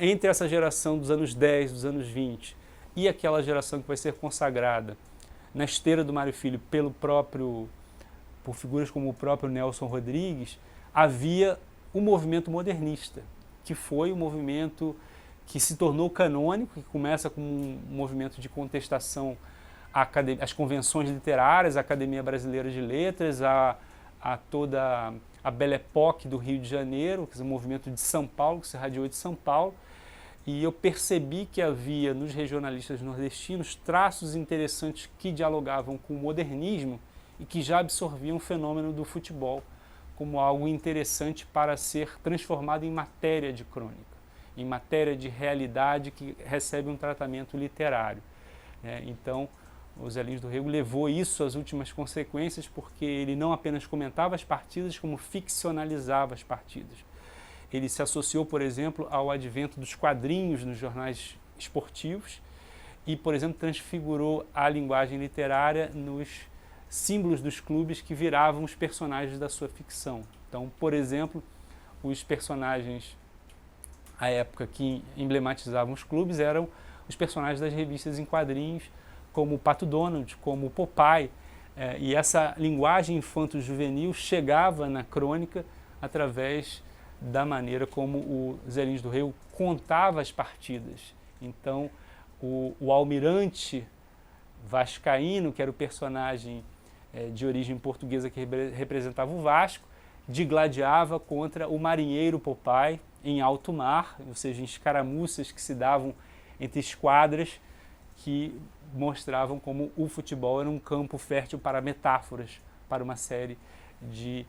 entre essa geração dos anos 10, dos anos 20 e aquela geração que vai ser consagrada na esteira do Mário Filho por figuras como o próprio Nelson Rodrigues, havia o movimento modernista, que foi o movimento que se tornou canônico, que começa com um movimento de contestação às convenções literárias, à Academia Brasileira de Letras, a toda a Belle Époque do Rio de Janeiro, que é um movimento de São Paulo, que se irradiou de São Paulo, e eu percebi que havia nos regionalistas nordestinos traços interessantes que dialogavam com o modernismo e que já absorviam o fenômeno do futebol como algo interessante para ser transformado em matéria de crônica, em matéria de realidade que recebe um tratamento literário. Então, o Zé Lins do Rego levou isso às últimas consequências, porque ele não apenas comentava as partidas, como ficcionalizava as partidas. Ele se associou, por exemplo, ao advento dos quadrinhos nos jornais esportivos e, por exemplo, transfigurou a linguagem literária nos símbolos dos clubes que viravam os personagens da sua ficção. Então, por exemplo, os personagens à época que emblematizavam os clubes eram os personagens das revistas em quadrinhos, como o Pato Donald, como o Popeye, e essa linguagem infanto-juvenil chegava na crônica através da maneira como o Zé Lins do Rego contava as partidas. Então, o almirante vascaíno, que era o personagem de origem portuguesa que representava o Vasco, digladiava contra o marinheiro Popeye em alto mar, ou seja, em escaramuças que se davam entre esquadras que mostravam como o futebol era um campo fértil para metáforas, para uma série de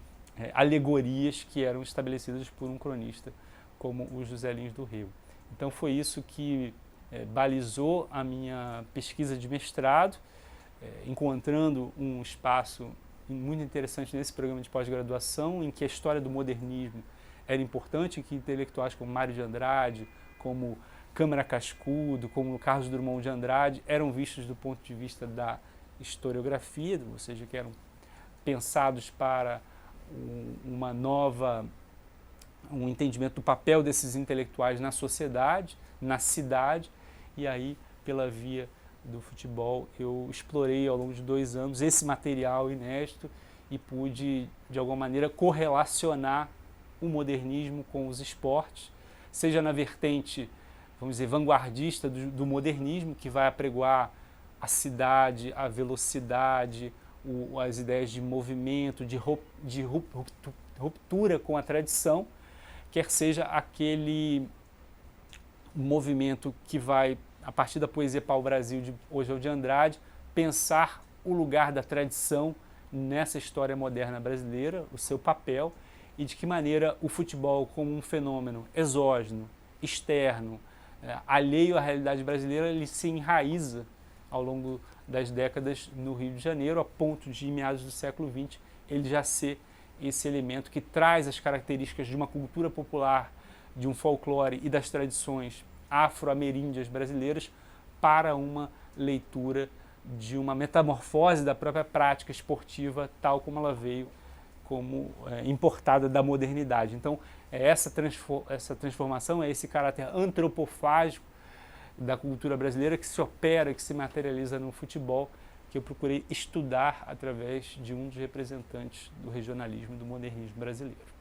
alegorias que eram estabelecidas por um cronista como o José Lins do Rego. Então foi isso que balizou a minha pesquisa de mestrado, encontrando um espaço muito interessante nesse programa de pós-graduação, em que a história do modernismo era importante, em que intelectuais como Mário de Andrade, como Câmara Cascudo, como Carlos Drummond de Andrade, eram vistos do ponto de vista da historiografia, ou seja, que eram pensados para um entendimento do papel desses intelectuais na sociedade, na cidade, e aí, pela via do futebol, eu explorei ao longo de 2 anos esse material inédito e pude, de alguma maneira, correlacionar o modernismo com os esportes, seja na vertente, vamos dizer, vanguardista do modernismo, que vai apregoar a cidade, a velocidade, as ideias de movimento, de ruptura com a tradição, quer seja aquele movimento que vai, a partir da poesia pau-brasil de Oswald de Andrade, pensar o lugar da tradição nessa história moderna brasileira, o seu papel, e de que maneira o futebol, como um fenômeno exógeno, externo, alheio à realidade brasileira, ele se enraiza ao longo das décadas no Rio de Janeiro, a ponto de, em meados do século XX, ele já ser esse elemento que traz as características de uma cultura popular, de um folclore e das tradições afro-ameríndias brasileiras para uma leitura de uma metamorfose da própria prática esportiva, tal como ela veio como importada da modernidade. Então, essa transformação, esse caráter antropofágico da cultura brasileira que se opera, que se materializa no futebol, que eu procurei estudar através de um dos representantes do regionalismo e do modernismo brasileiro.